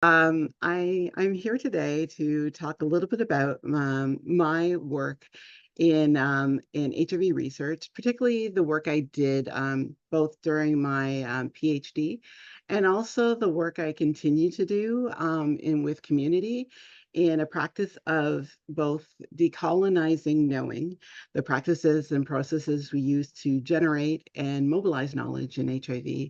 I'm here today to talk a little bit about my work in HIV research, particularly the work I did both during my PhD and also the work I continue to do in with community in a practice of both decolonizing knowing, the practices and processes we use to generate and mobilize knowledge in HIV,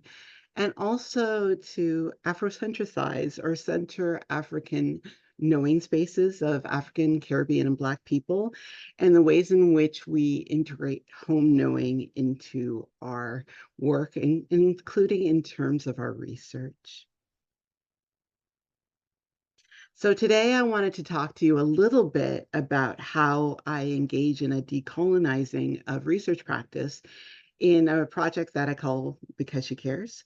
and also to Afrocentricize or center African knowing spaces of African, Caribbean, and Black people, and the ways in which we integrate home knowing into our work, including in terms of our research. So today I wanted to talk to you a little bit about how I engage in a decolonizing of research practice in a project that I call Because She Cares.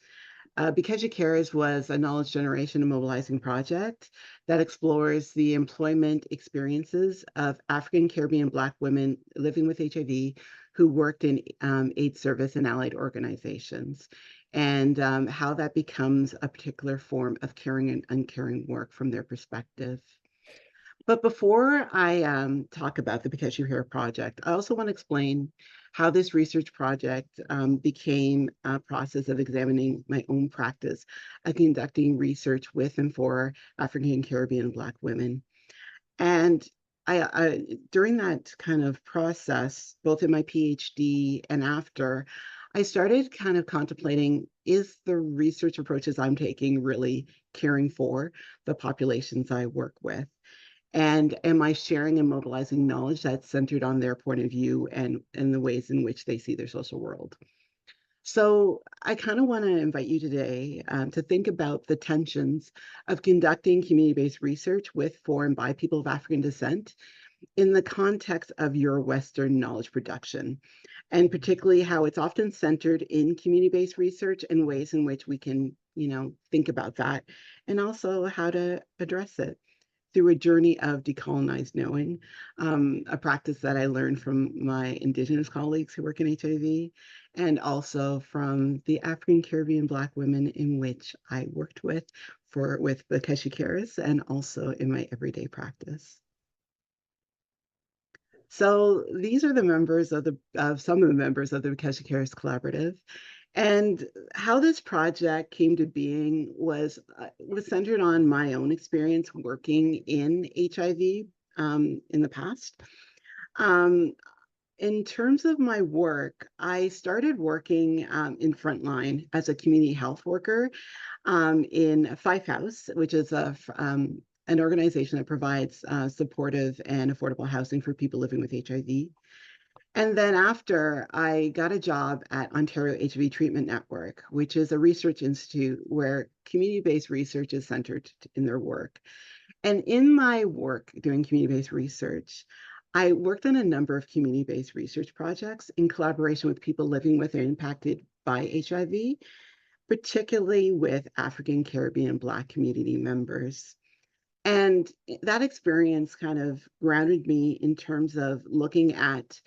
Because She Cares was a knowledge generation and mobilizing project that explores the employment experiences of African, Caribbean, Black women living with HIV who worked in AIDS service and allied organizations, and how that becomes a particular form of caring and uncaring work from their perspective. But before I talk about the Because You Hear project, I also want to explain how this research project became a process of examining my own practice of conducting research with and for African, Caribbean, and Black women. And during that kind of process, both in my PhD and after, I started kind of contemplating, is the research approaches I'm taking really caring for the populations I work with? And am I sharing and mobilizing knowledge that's centered on their point of view and the ways in which they see their social world? So I kind of want to invite you today to think about the tensions of conducting community-based research with, for, and by people of African descent in the context of your Western knowledge production, and particularly how it's often centered in community-based research and ways in which we can, think about that, and also how to address it through a journey of decolonized knowing, a practice that I learned from my Indigenous colleagues who work in HIV, and also from the African Caribbean Black women in which I worked with Because She Cares, and also in my everyday practice. So these are the members of some of the members of the Because She Cares Collaborative. And how this project came to being was centered on my own experience working in HIV in the past. Um, in terms of my work, I started working in frontline as a community health worker in Fife House, which is an organization that provides supportive and affordable housing for people living with HIV. And then after, I got a job at Ontario HIV Treatment Network, which is a research institute where community-based research is centered in their work. And in my work doing community-based research, I worked on a number of community-based research projects in collaboration with people living with or impacted by HIV, particularly with African, Caribbean, Black community members. And that experience kind of grounded me in terms of looking at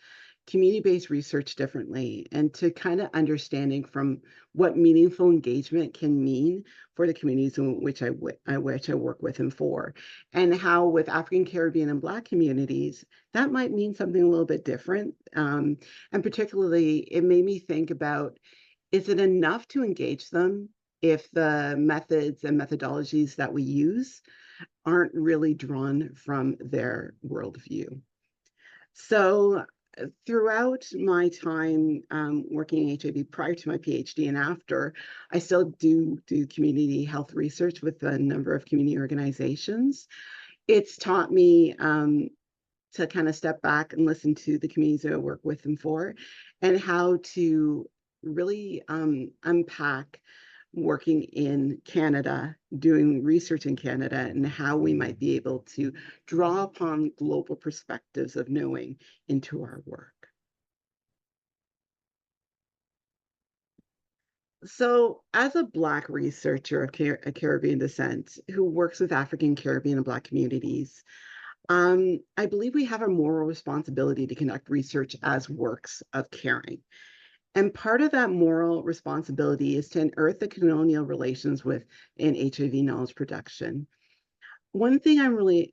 community-based research differently and to kind of understanding from what meaningful engagement can mean for the communities in which I work with and for, and how with African, Caribbean, and Black communities, that might mean something a little bit different. And particularly, it made me think about, is it enough to engage them if the methods and methodologies that we use aren't really drawn from their worldview? So throughout my time working in HIV prior to my PhD and after, I still do community health research with a number of community organizations. It's taught me to kind of step back and listen to the communities that I work with and for, and how to really unpack working in Canada, doing research in Canada, and how we might be able to draw upon global perspectives of knowing into our work. So, as a Black researcher of Caribbean descent who works with African, Caribbean, and Black communities, I believe we have a moral responsibility to conduct research as works of caring. And part of that moral responsibility is to unearth the colonial relations in HIV knowledge production. One thing I'm really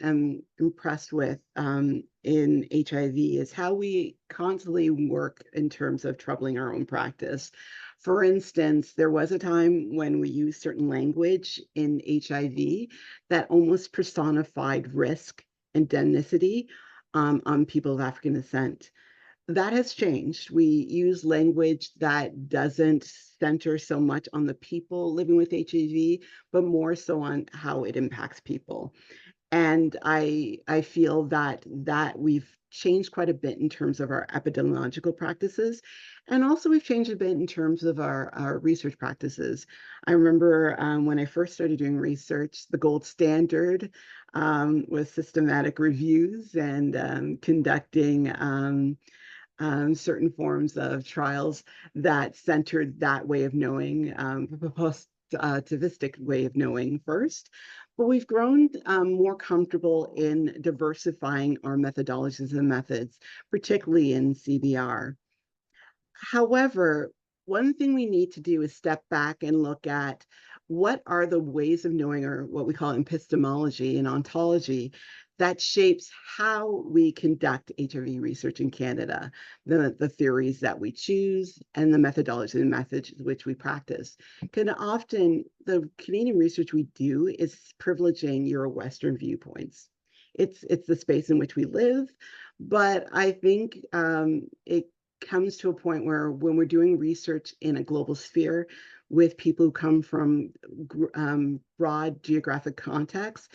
impressed with in HIV is how we constantly work in terms of troubling our own practice. For instance, there was a time when we used certain language in HIV that almost personified risk and endemicity on people of African descent. That has changed. We use language that doesn't center so much on the people living with HIV, but more so on how it impacts people. And I feel that we've changed quite a bit in terms of our epidemiological practices. And also we've changed a bit in terms of our research practices. I remember when I first started doing research, the gold standard was systematic reviews and conducting certain forms of trials that centered that way of knowing, positivistic way of knowing first. But we've grown more comfortable in diversifying our methodologies and methods, particularly in CBR. However, one thing we need to do is step back and look at what are the ways of knowing, or what we call epistemology and ontology, that shapes how we conduct HIV research in Canada, the theories that we choose, and the methodology and methods which we practice. Because often the Canadian research we do is privileging Euro-Western viewpoints. It's the space in which we live, but I think it comes to a point where when we're doing research in a global sphere with people who come from broad geographic contexts,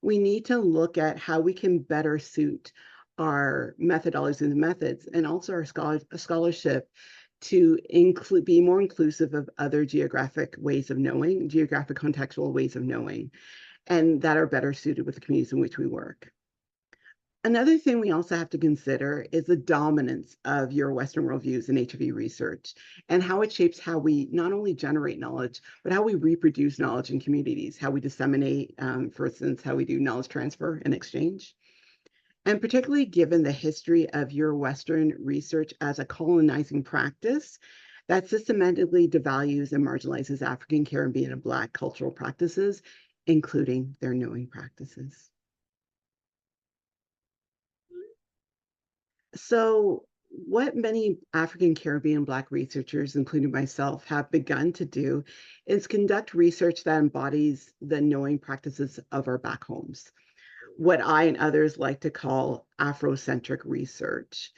we need to look at how we can better suit our methodologies and methods, and also our scholarship, to be more inclusive of other geographic ways of knowing, geographic contextual ways of knowing, and that are better suited with the communities in which we work. Another thing we also have to consider is the dominance of Euro-Western worldviews in HIV research, and how it shapes how we not only generate knowledge, but how we reproduce knowledge in communities, how we disseminate, for instance, how we do knowledge transfer and exchange. And particularly given the history of Euro-Western research as a colonizing practice that systematically devalues and marginalizes African, Caribbean, and Black cultural practices, including their knowing practices. So, what many African, Caribbean, Black researchers, including myself, have begun to do is conduct research that embodies the knowing practices of our back homes, what I and others like to call Afrocentric research.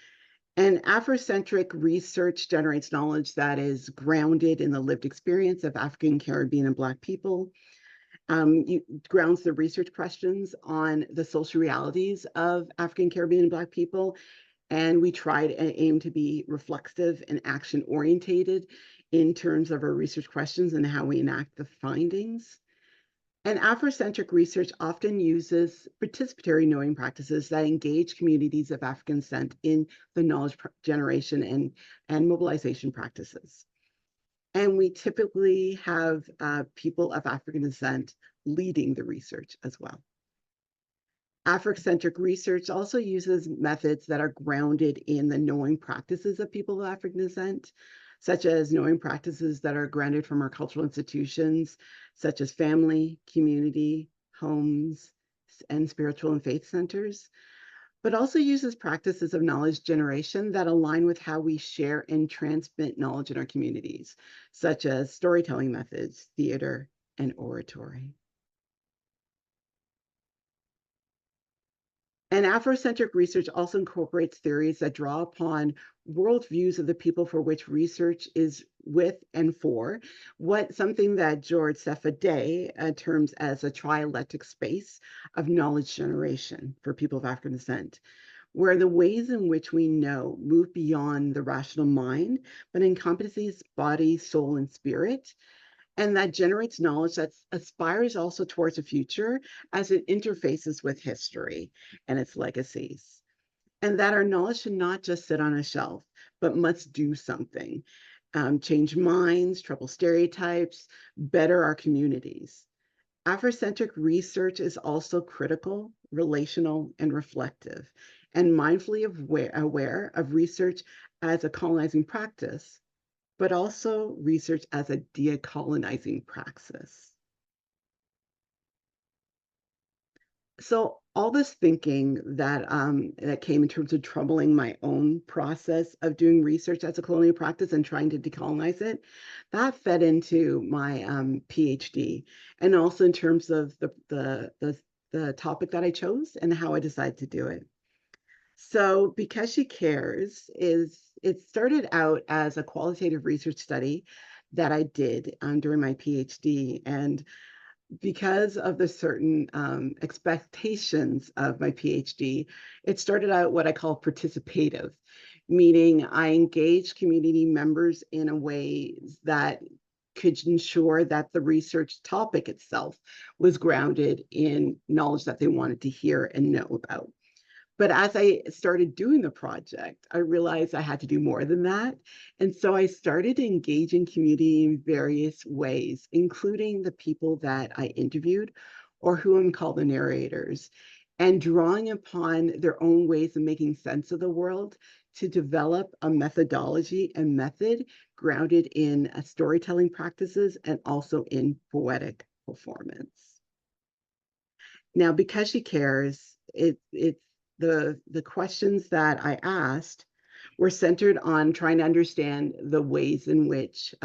And Afrocentric research generates knowledge that is grounded in the lived experience of African, Caribbean, and Black people. Grounds the research questions on the social realities of African, Caribbean, and Black people, and we try to aim to be reflexive and action orientated in terms of our research questions and how we enact the findings. And Afrocentric research often uses participatory knowing practices that engage communities of African descent in the knowledge generation and mobilization practices. And we typically have people of African descent leading the research as well. Afrocentric research also uses methods that are grounded in the knowing practices of people of African descent, such as knowing practices that are grounded from our cultural institutions, such as family, community, homes, and spiritual and faith centers, but also uses practices of knowledge generation that align with how we share and transmit knowledge in our communities, such as storytelling methods, theater, and oratory. And Afrocentric research also incorporates theories that draw upon worldviews of the people for which research is with and for, something that George Seffa terms as a trialectic space of knowledge generation for people of African descent, where the ways in which we know move beyond the rational mind, but encompasses body, soul, and spirit, and that generates knowledge that aspires also towards a future as it interfaces with history and its legacies. And that our knowledge should not just sit on a shelf, but must do something, change minds, trouble stereotypes, better our communities. Afrocentric research is also critical, relational, and reflective, and mindfully aware of research as a colonizing practice, but also research as a decolonizing praxis. So all this thinking that came in terms of troubling my own process of doing research as a colonial practice and trying to decolonize it, that fed into my PhD, and also in terms of the topic that I chose and how I decided to do it. So Because She Cares it started out as a qualitative research study that I did during my PhD, and because of the certain expectations of my PhD, it started out what I call participative, meaning I engaged community members in a way that could ensure that the research topic itself was grounded in knowledge that they wanted to hear and know about. But as I started doing the project, I realized I had to do more than that. And so I started engaging community in various ways, including the people that I interviewed or who I'm called the narrators, and drawing upon their own ways of making sense of the world to develop a methodology and method grounded in storytelling practices and also in poetic performance. Now, Because She Cares, it's the questions that I asked were centered on trying to understand the ways in which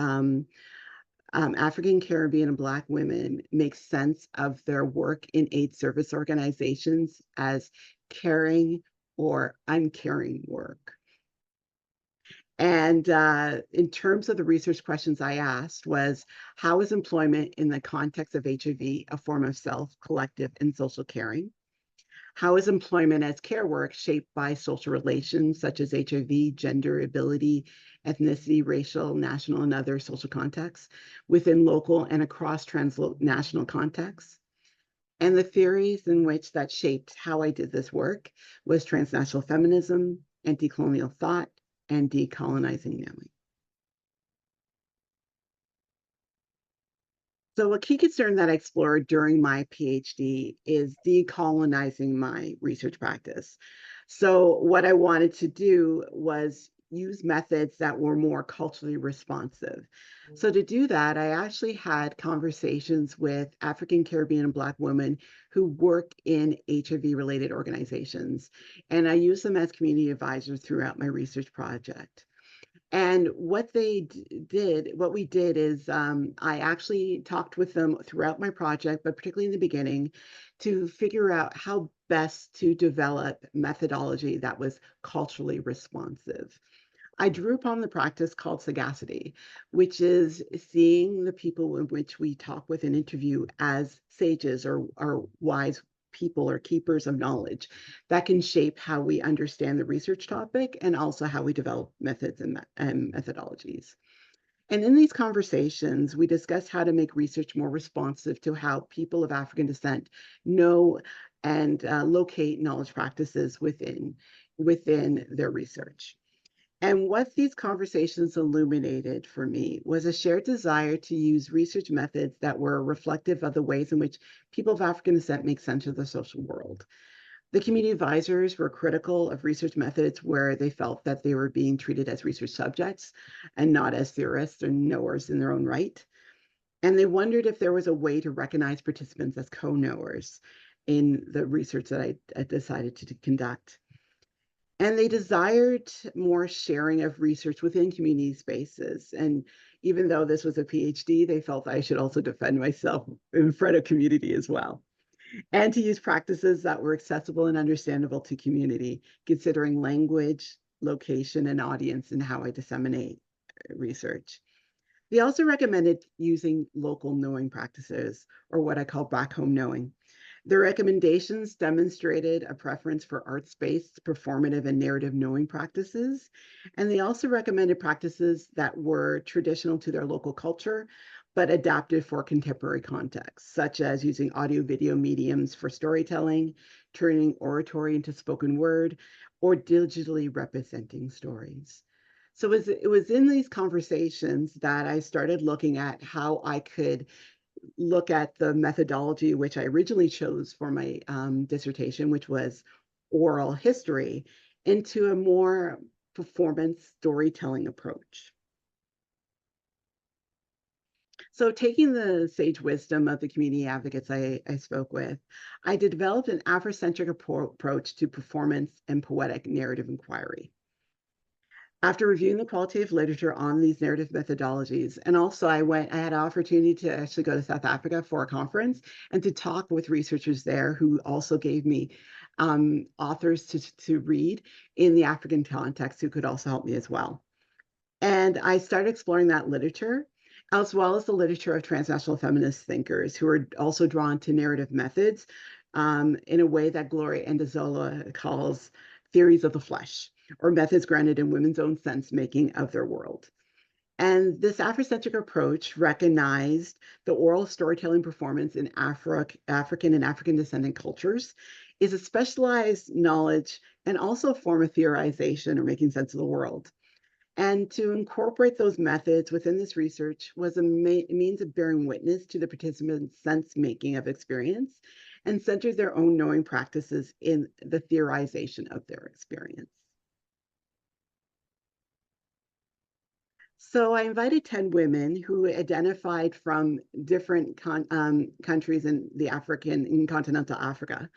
African Caribbean and Black women make sense of their work in aid service organizations as caring or uncaring work. And in terms of the research questions I asked was, how is employment in the context of HIV a form of self, collective, and social caring? How is employment as care work shaped by social relations such as HIV, gender, ability, ethnicity, racial, national, and other social contexts within local and across transnational contexts? And the theories in which that shaped how I did this work was transnational feminism, anti-colonial thought, and decolonizing knowing. So a key concern that I explored during my PhD is decolonizing my research practice. So what I wanted to do was use methods that were more culturally responsive. So to do that, I actually had conversations with African Caribbean and Black women who work in HIV-related organizations, and I used them as community advisors throughout my research project. And what we did is I actually talked with them throughout my project, but particularly in the beginning, to figure out how best to develop methodology that was culturally responsive. I drew upon the practice called sagacity, which is seeing the people in which we talk with and interview as sages or wise people or keepers of knowledge that can shape how we understand the research topic and also how we develop methods and methodologies. And in these conversations, we discuss how to make research more responsive to how people of African descent know and locate knowledge practices within their research. And what these conversations illuminated for me was a shared desire to use research methods that were reflective of the ways in which people of African descent make sense of the social world. The community advisors were critical of research methods where they felt that they were being treated as research subjects and not as theorists or knowers in their own right. And they wondered if there was a way to recognize participants as co-knowers in the research that I decided to conduct. And they desired more sharing of research within community spaces. And even though this was a PhD, they felt I should also defend myself in front of community as well. And to use practices that were accessible and understandable to community, considering language, location, and audience in how I disseminate research. They also recommended using local knowing practices, or what I call back home knowing. Their recommendations demonstrated a preference for arts-based, performative, and narrative knowing practices. And they also recommended practices that were traditional to their local culture, but adapted for contemporary contexts, such as using audio-video mediums for storytelling, turning oratory into spoken word, or digitally representing stories. So it was in these conversations that I started looking at how I could look at the methodology which I originally chose for my dissertation, which was oral history, into a more performance storytelling approach. So taking the sage wisdom of the community advocates I spoke with, I developed an Afrocentric approach to performance and poetic narrative inquiry. After reviewing the qualitative literature on these narrative methodologies, and also I had an opportunity to actually go to South Africa for a conference and to talk with researchers there who also gave me authors to read in the African context who could also help me as well. And I started exploring that literature, as well as the literature of transnational feminist thinkers who are also drawn to narrative methods in a way that Gloria Andazola calls theories of the flesh, or methods grounded in women's own sense making of their world. And this Afrocentric approach recognized the oral storytelling performance in African and African descendant cultures is a specialized knowledge and also a form of theorization or making sense of the world. And to incorporate those methods within this research was a means of bearing witness to the participants' sense making of experience and centered their own knowing practices in the theorization of their experience. So I invited 10 women who identified from different countries in continental Africa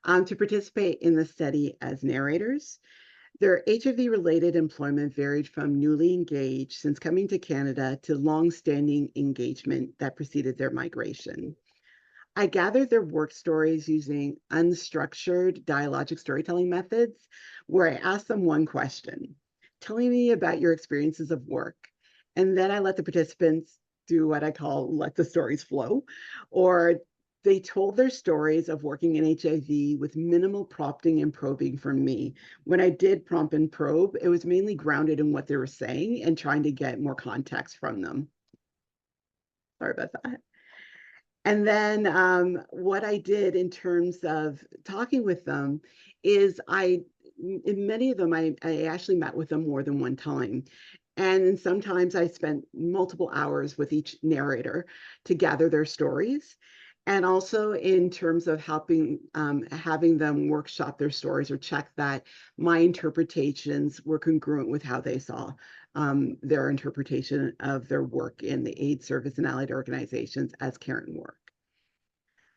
to participate in the study as narrators. Their HIV-related employment varied from newly engaged since coming to Canada to long-standing engagement that preceded their migration. I gathered their work stories using unstructured dialogic storytelling methods, where I asked them one question, telling me about your experiences of work. And then I let the participants do what I call let the stories flow, or they told their stories of working in HIV with minimal prompting and probing from me. When I did prompt and probe, it was mainly grounded in what they were saying and trying to get more context from them. Sorry about that. And then what I did in terms of talking with them is in many of them, I actually met with them more than one time. And sometimes I spent multiple hours with each narrator to gather their stories. And also in terms of helping, having them workshop their stories or check that my interpretations were congruent with how they saw their interpretation of their work in the AIDS service and allied organizations as caring work.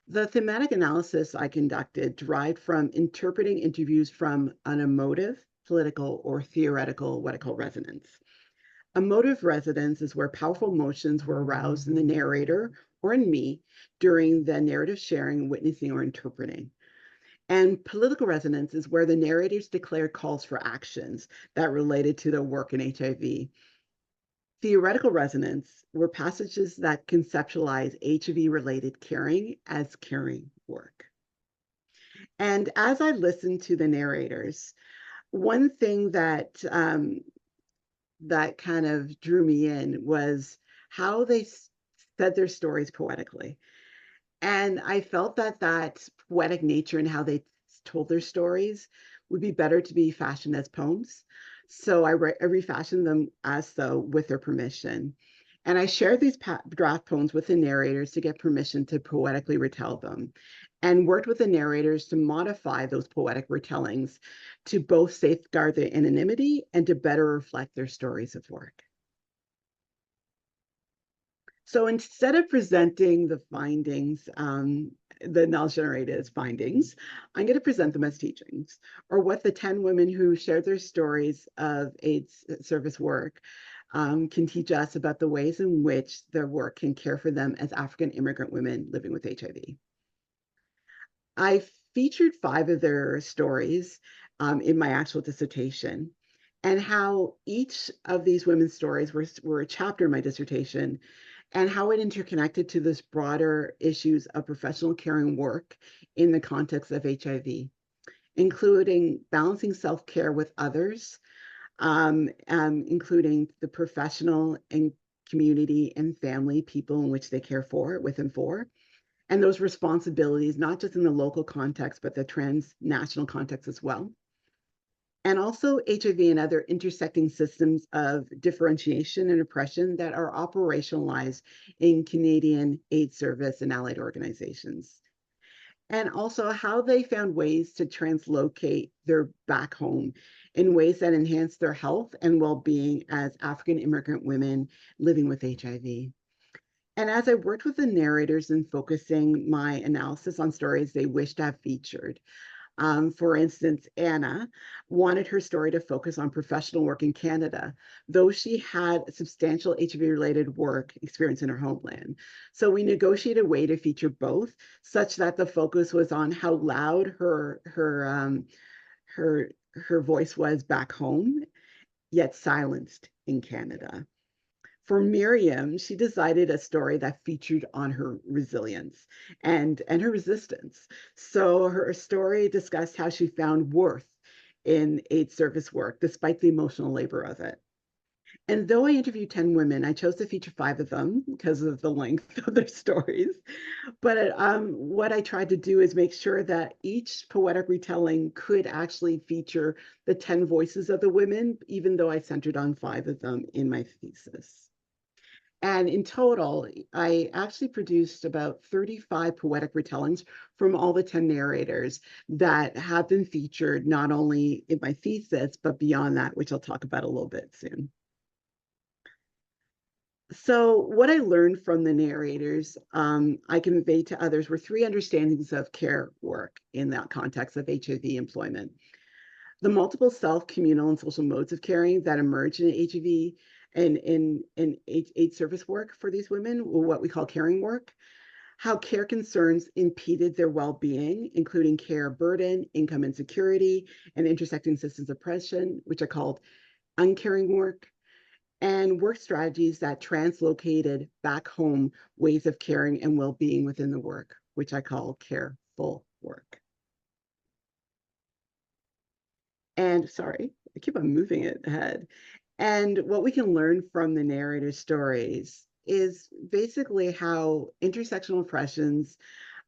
The thematic analysis I conducted derived from interpreting interviews from an emotive, political, or theoretical, what I call resonance. Emotive resonance is where powerful emotions were aroused in the narrator or in me during the narrative sharing, witnessing, or interpreting. And political resonance is where the narrators declared calls for actions that related to their work in HIV. Theoretical resonance were passages that conceptualize HIV-related caring as caring work. And as I listened to the narrators, one thing that that kind of drew me in was how they said their stories poetically. And I felt that that poetic nature and how they told their stories would be better to be fashioned as poems. So I refashioned them as so with their permission. And I shared these draft poems with the narrators to get permission to poetically retell them, and worked with the narrators to modify those poetic retellings to both safeguard their anonymity and to better reflect their stories of work. So instead of presenting the findings, the knowledge generated as findings, I'm going to present them as teachings, or what the 10 women who shared their stories of AIDS service work can teach us about the ways in which their work can care for them as African immigrant women living with HIV. I featured 5 of their stories in my actual dissertation, and how each of these women's stories were a chapter in my dissertation, and how it interconnected to this broader issues of professional caring work in the context of HIV, including balancing self-care with others, including the professional and community and family people in which they care for, with and for, and those responsibilities, not just in the local context, but the transnational context as well. And also HIV and other intersecting systems of differentiation and oppression that are operationalized in Canadian AIDS service and allied organizations. And also how they found ways to translocate their back home in ways that enhance their health and well-being as African immigrant women living with HIV. And as I worked with the narrators in focusing my analysis on stories they wished to have featured, for instance, Anna wanted her story to focus on professional work in Canada, though she had substantial HIV-related work experience in her homeland. So we negotiated a way to feature both, such that the focus was on how loud her her voice was back home, yet silenced in Canada. For Miriam, she decided a story that featured on her resilience and her resistance. So her story discussed how she found worth in AIDS service work despite the emotional labor of it. And though I interviewed 10 women, I chose to feature 5 of them because of the length of their stories. But what I tried to do is make sure that each poetic retelling could actually feature the 10 voices of the women, even though I centered on 5 of them in my thesis. And in total, I actually produced about 35 poetic retellings from all the 10 narrators that have been featured not only in my thesis, but beyond that, which I'll talk about a little bit soon. So what I learned from the narrators, I conveyed to others were 3 understandings of care work in that context of HIV employment. The multiple self, communal, and social modes of caring that emerge in HIV and in AIDS service work for these women, or what we call caring work, how care concerns impeded their well-being, including care burden, income insecurity, and intersecting systems of oppression, which are called uncaring work, and work strategies that translocated back home ways of caring and well-being within the work, which I call careful work. And sorry, I keep on moving it ahead. And what we can learn from the narrator's stories is basically how intersectional oppressions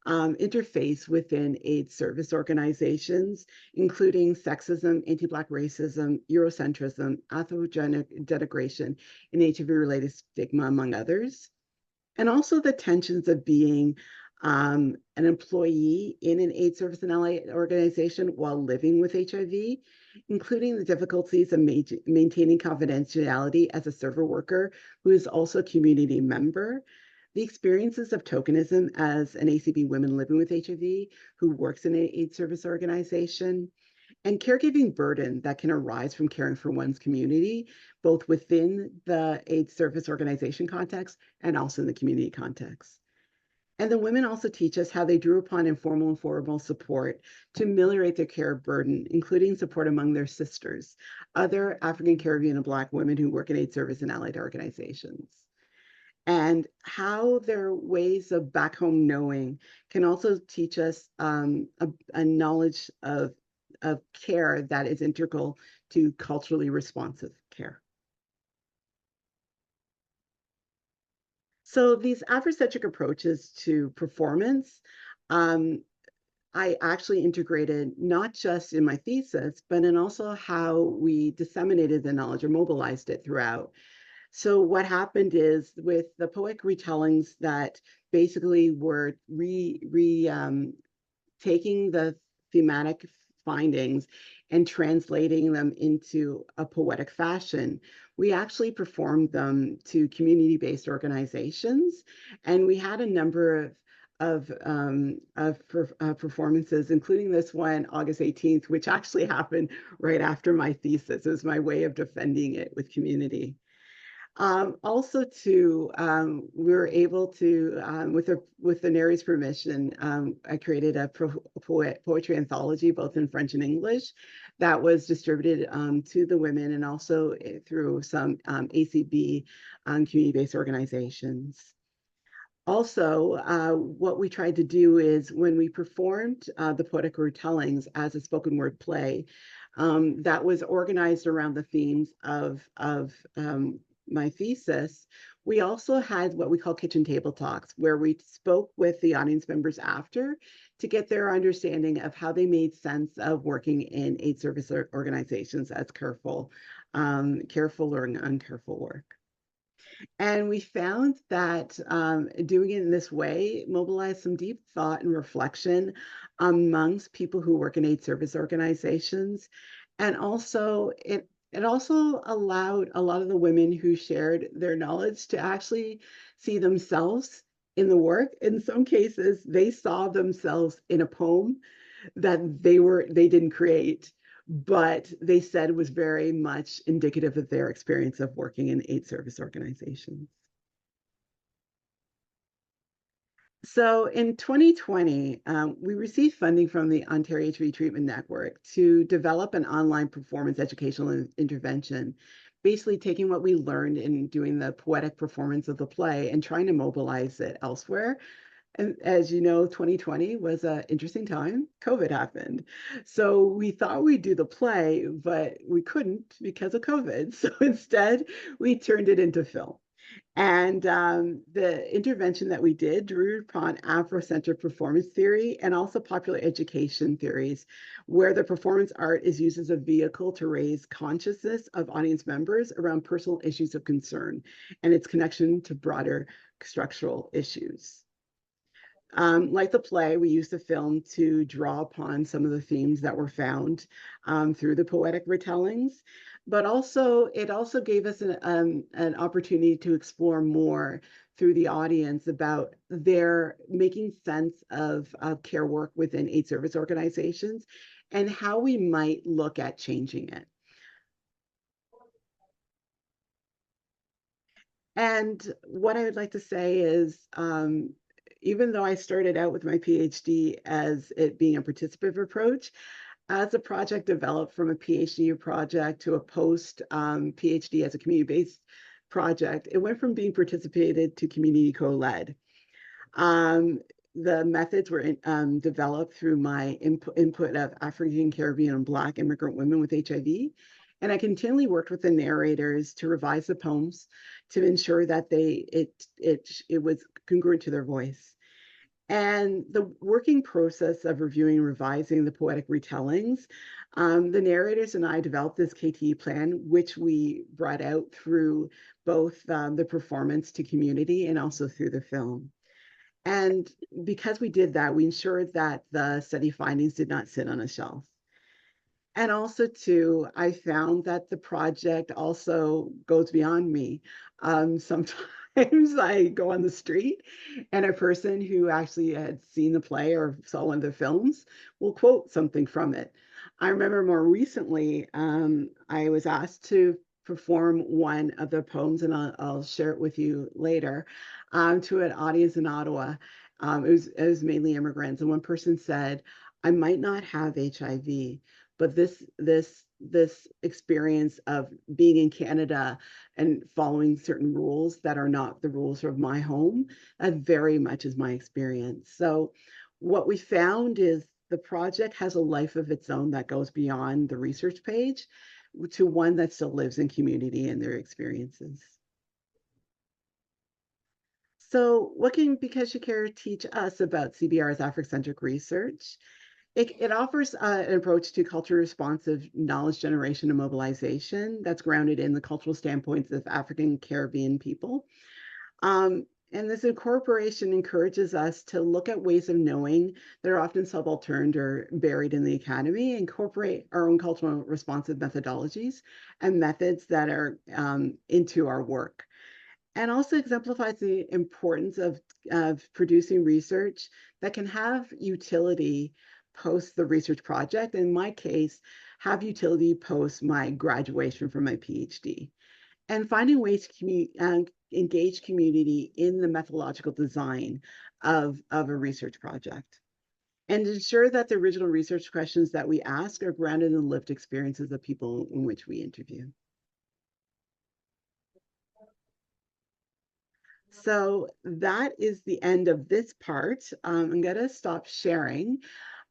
interface within AIDS service organizations, including sexism, anti-Black racism, Eurocentrism, anthropogenic denigration, and HIV-related stigma, among others. And also the tensions of being an employee in an AIDS service and allied organization while living with HIV, including the difficulties of maintaining confidentiality as a server worker who is also a community member, the experiences of tokenism as an ACB woman living with HIV who works in an AIDS service organization, and caregiving burden that can arise from caring for one's community, both within the AIDS service organization context and also in the community context. And the women also teach us how they drew upon informal and formal support to ameliorate their care burden, including support among their sisters, other African, Caribbean, and Black women who work in AIDS service and allied organizations. And how their ways of back home knowing can also teach us a knowledge of care that is integral to culturally responsive care. So these Afrocentric approaches to performance, I actually integrated not just in my thesis, but in also how we disseminated the knowledge or mobilized it throughout. So what happened is with the poetic retellings that basically were taking the thematic findings and translating them into a poetic fashion. We actually performed them to community-based organizations, and we had a number of performances, including this one, August 18th, which actually happened right after my thesis. It was my way of defending it with community. Also, we were able to, with the narrator's permission, I created a poetry anthology, both in French and English, that was distributed to the women and also through some ACB community-based organizations. Also, what we tried to do is when we performed the poetic retellings as a spoken word play, that was organized around the themes of my thesis, we also had what we call kitchen table talks, where we spoke with the audience members after to get their understanding of how they made sense of working in AIDS service organizations as careful or uncareful work. And we found that doing it in this way mobilized some deep thought and reflection amongst people who work in AIDS service organizations. And also it also allowed a lot of the women who shared their knowledge to actually see themselves in the work. In some cases, they saw themselves in a poem that they didn't create, but they said was very much indicative of their experience of working in aid service organizations. So in 2020, we received funding from the Ontario HIV Treatment Network to develop an online performance educational intervention, basically taking what we learned in doing the poetic performance of the play and trying to mobilize it elsewhere. And as you know, 2020 was an interesting time. COVID happened. So we thought we'd do the play, but we couldn't because of COVID. So instead, we turned it into film. And the intervention that we did drew upon Afrocentric performance theory and also popular education theories, where the performance art is used as a vehicle to raise consciousness of audience members around personal issues of concern and its connection to broader structural issues. Like the play, we used the film to draw upon some of the themes that were found through the poetic retellings, but also it also gave us an opportunity to explore more through the audience about their making sense of care work within aid service organizations and how we might look at changing it. And what I would like to say is, even though I started out with my PhD as it being a participative approach, as the project developed from a PhD project to a post PhD as a community-based project, it went from being participated to community co-led. The methods were developed through my input of African, Caribbean, and Black immigrant women with HIV. And I continually worked with the narrators to revise the poems to ensure that it was congruent to their voice. And the working process of reviewing and revising the poetic retellings, the narrators and I developed this KTE plan, which we brought out through both the performance to community and also through the film. And because we did that, we ensured that the study findings did not sit on a shelf. And also, too, I found that the project also goes beyond me. Sometimes I go on the street and a person who actually had seen the play or saw one of the films will quote something from it. I remember more recently, I was asked to perform one of the poems, and I'll share it with you later, to an audience in Ottawa. It was mainly immigrants, and one person said, "I might not have HIV, but this experience of being in Canada and following certain rules that are not the rules of my home, that very much is my experience." So what we found is the project has a life of its own that goes beyond the research page to one that still lives in community and their experiences. So what can Because You Care teach us about CBR's Afrocentric research? It offers an approach to culture responsive knowledge generation and mobilization that's grounded in the cultural standpoints of African Caribbean people. And this incorporation encourages us to look at ways of knowing that are often subalterned or buried in the academy, incorporate our own cultural responsive methodologies and methods that are into our work, and also exemplifies the importance of producing research that can have utility post the research project. In my case, have utility post my graduation from my PhD. And finding ways to engage community in the methodological design of a research project. And ensure that the original research questions that we ask are grounded in lived experiences of people in which we interview. So that is the end of this part. I'm going to stop sharing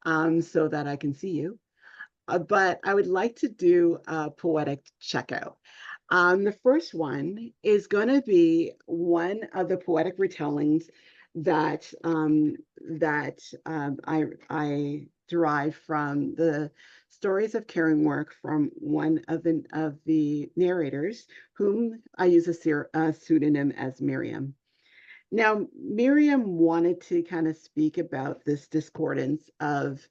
so that I can see you. But I would like to do a poetic checkout. The first one is going to be one of the poetic retellings that I derive from the stories of caring work from one of the narrators, whom I use a pseudonym as Miriam. Now, Miriam wanted to kind of speak about this discordance of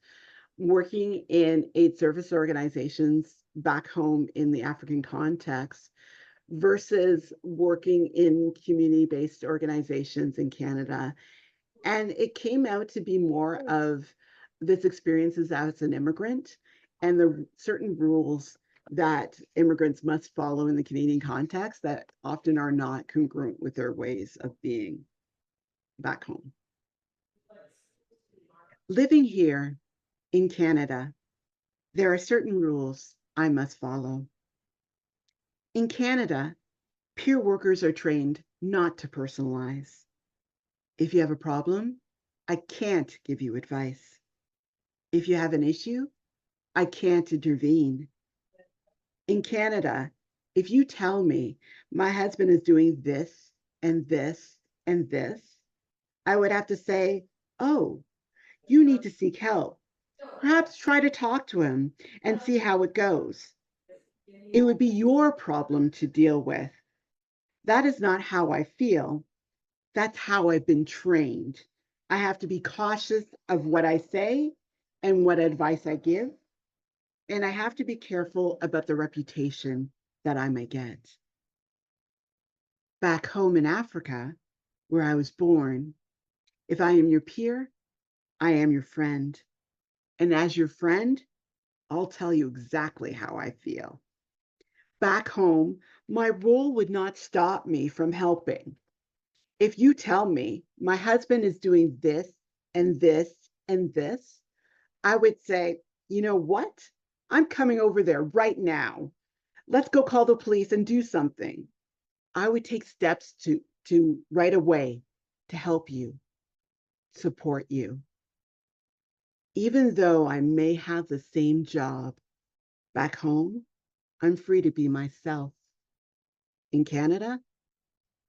working in aid service organizations back home in the African context versus working in community-based organizations in Canada. And it came out to be more of this experiences as an immigrant and the certain rules that immigrants must follow in the Canadian context that often are not congruent with their ways of being back home. Living here in Canada, there are certain rules I must follow. In Canada, peer workers are trained not to personalize. If you have a problem, I can't give you advice. If you have an issue, I can't intervene. In Canada, if you tell me my husband is doing this and this and this, I would have to say, oh, you need to seek help. Perhaps try to talk to him and see how it goes. It would be your problem to deal with. That is not how I feel. That's how I've been trained. I have to be cautious of what I say and what advice I give. And I have to be careful about the reputation that I may get. Back home in Africa, where I was born, if I am your peer, I am your friend. And as your friend, I'll tell you exactly how I feel. Back home, my role would not stop me from helping. If you tell me my husband is doing this and this and this, I would say, you know what? I'm coming over there right now. Let's go call the police and do something. I would take steps to right away to help you, support you. Even though I may have the same job back home, I'm free to be myself. In Canada,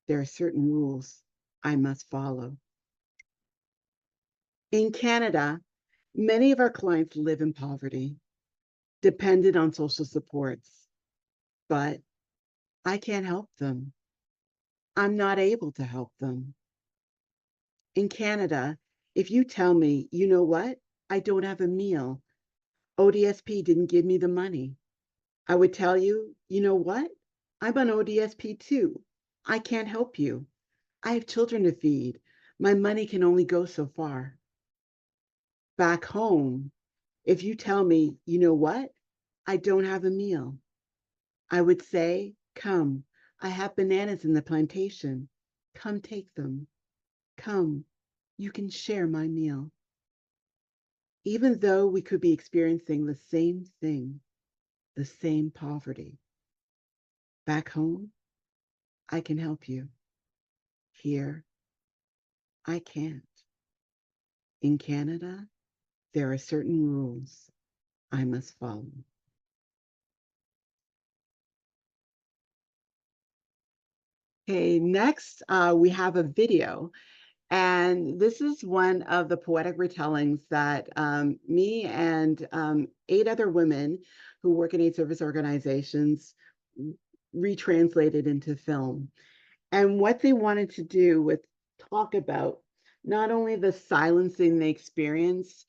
there are certain rules I must follow. In Canada, many of our clients live in poverty, dependent on social supports, but I can't help them. I'm not able to help them. In Canada, if you tell me, you know what, I don't have a meal, ODSP didn't give me the money, I would tell you, you know what, I'm on ODSP too. I can't help you. I have children to feed. My money can only go so far. Back home, if you tell me, you know what, I don't have a meal, I would say, come, I have bananas in the plantation. Come take them. Come, you can share my meal. Even though we could be experiencing the same thing, the same poverty. Back home, I can help you. Here, I can't. In Canada, there are certain rules I must follow. Okay, next we have a video. And this is one of the poetic retellings that me and 8 other women who work in aid service organizations retranslated into film. And what they wanted to do was talk about not only the silencing they experienced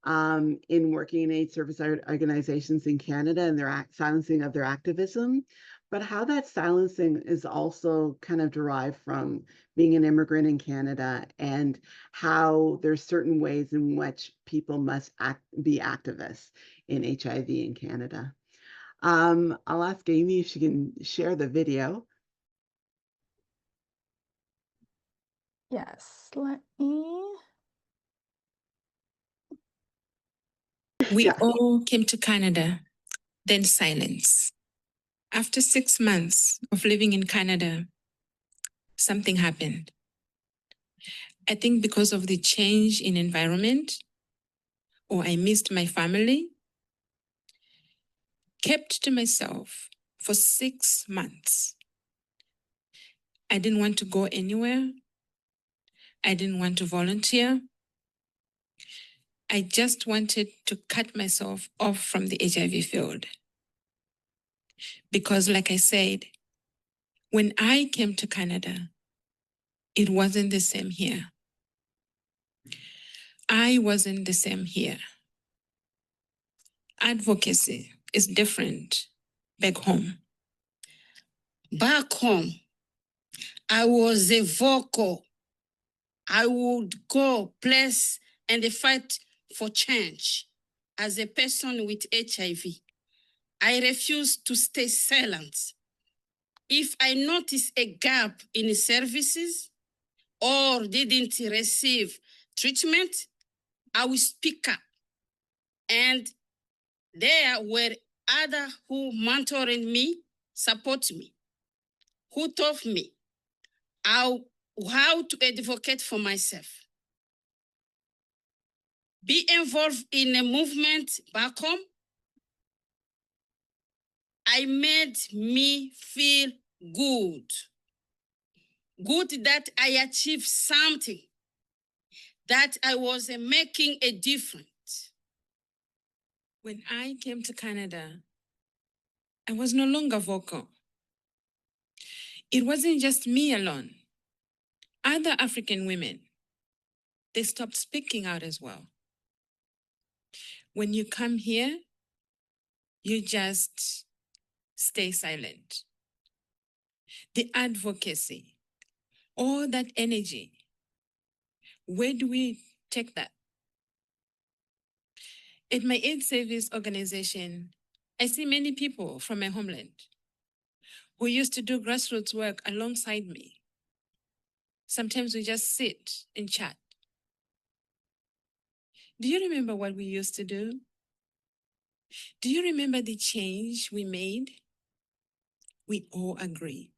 in working in aid service organizations in Canada and their silencing of their activism, but how that silencing is also kind of derived from being an immigrant in Canada and how there's certain ways in which people must be activists in HIV in Canada. I'll ask Amy if she can share the video. Yes, let me. We Yeah. all came to Canada, then silence. After 6 months of living in Canada, something happened. I think because of the change in environment, or I missed my family, kept to myself for 6 months. I didn't want to go anywhere. I didn't want to volunteer. I just wanted to cut myself off from the HIV field. Because like I said, when I came to Canada, it wasn't the same here. I wasn't the same here. advocacy is different back home. Back home, I was a vocal. I would go place and fight for change. As a person with HIV, I refuse to stay silent. If I notice a gap in services or didn't receive treatment, I will speak up. And there were others who mentored me, support me, who taught me how to advocate for myself. Be involved in a movement back home. I made me feel good. Good that I achieved something, that I was making a difference. When I came to Canada, I was no longer vocal. It wasn't just me alone. Other African women, they stopped speaking out as well. When you come here, you just stay silent. The advocacy, all that energy, where do we take that? At my aid service organization, I see many people from my homeland who used to do grassroots work alongside me. Sometimes we just sit and chat. Do you remember what we used to do? Do you remember the change we made? We all agree.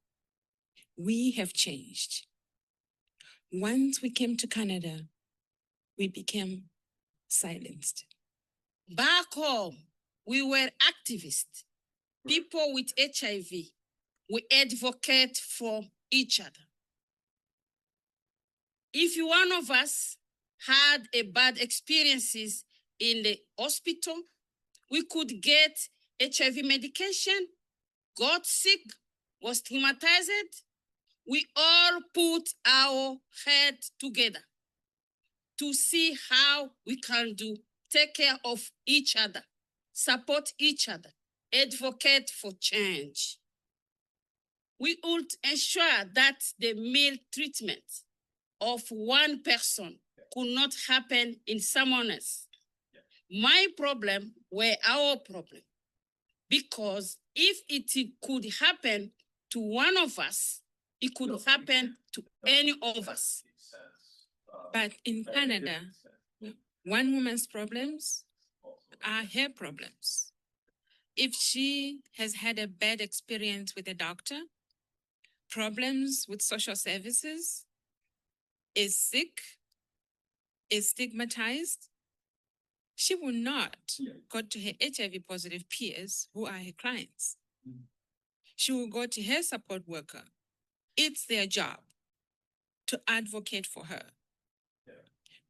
We have changed. Once we came to Canada, we became silenced. Back home, we were activists, people with HIV. We advocate for each other. If one of us had a bad experiences in the hospital, we could get HIV medication, got sick, was stigmatized. We all put our head together to see how we can take care of each other, support each other, advocate for change. We would ensure that the maltreatment of one person could not happen in someone else. My problem were our problem, because if it could happen to one of us, it could happen to any of us. But in Canada, one woman's problems are her problems. If she has had a bad experience with a doctor, problems with social services, is sick, is stigmatized, she will not go to her HIV positive peers who are her clients. She will go to her support worker. It's their job to advocate for her.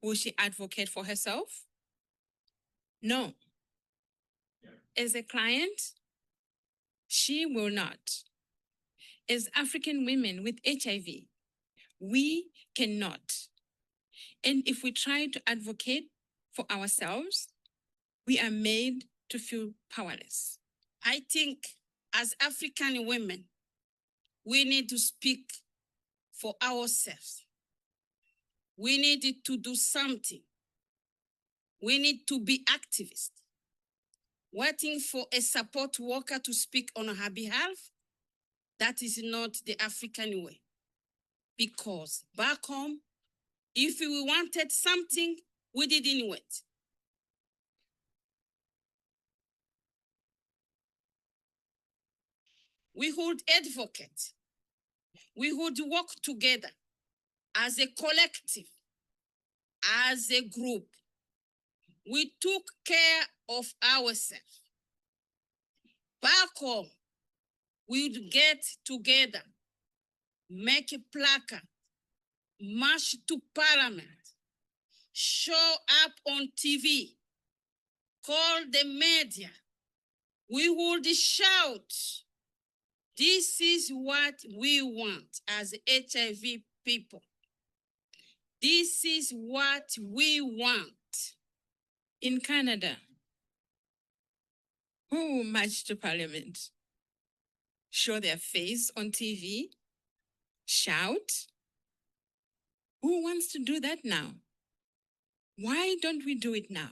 Will she advocate for herself? No. As a client, she will not. As African women with HIV, we cannot. And if we try to advocate for ourselves, we are made to feel powerless. I think as African women, we need to speak for ourselves. We need to do something. We need to be activists. Waiting for a support worker to speak on her behalf, that is not the African way. Because back home, if we wanted something, we didn't wait. We would advocate. We would work together as a collective, as a group. We took care of ourselves. Back home, we'd get together, make a placard, march to Parliament, show up on TV, call the media. We would shout, this is what we want as HIV people. This is what we want. In Canada, who march to parliament, show their face on TV, shout. Who wants to do that now? Why don't we do it now?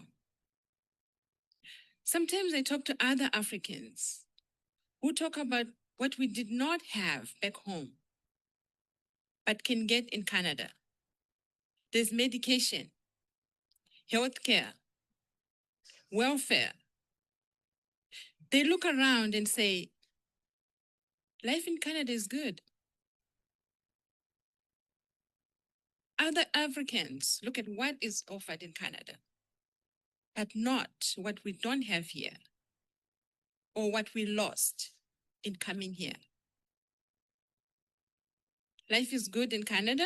Sometimes I talk to other Africans who talk about what we did not have back home, but can get in Canada. There's medication, healthcare, welfare. They look around and say, life in Canada is good. Other Africans look at what is offered in Canada, but not what we don't have here or what we lost in coming here. Life is good in Canada?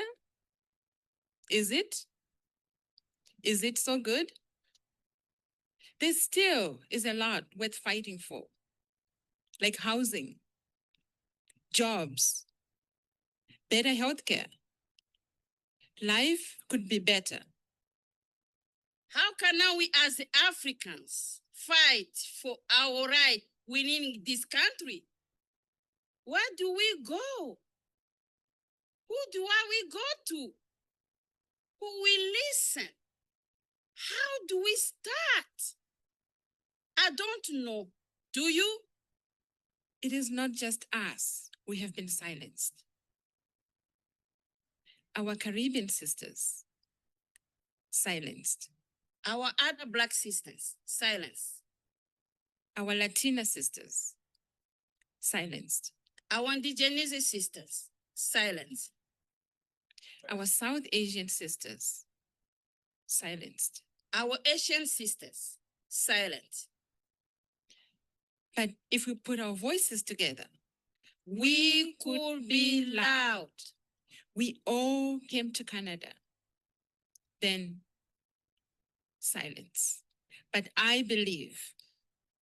Is it? Is it so good? There still is a lot worth fighting for, like housing, jobs, better healthcare. Life could be better. How can now we as Africans fight for our right within this country? Where do we go? Who do we go to? Who will listen? How do we start? I don't know. Do you? It is not just us who have been silenced. Our Caribbean sisters, silenced. Our other Black sisters, silenced. Our Latina sisters, silenced. Our Indigenous sisters, silenced. Our South Asian sisters, silenced. Our Asian sisters, silent. But if we put our voices together, We could be loud. We all came to Canada. Then silence. But I believe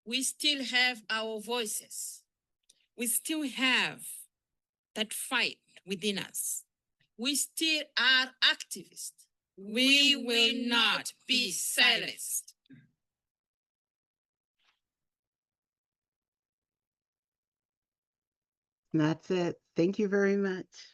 We still have our voices. we still have that fight within us. We still are activists. We will not be silenced. And that's it. Thank you very much.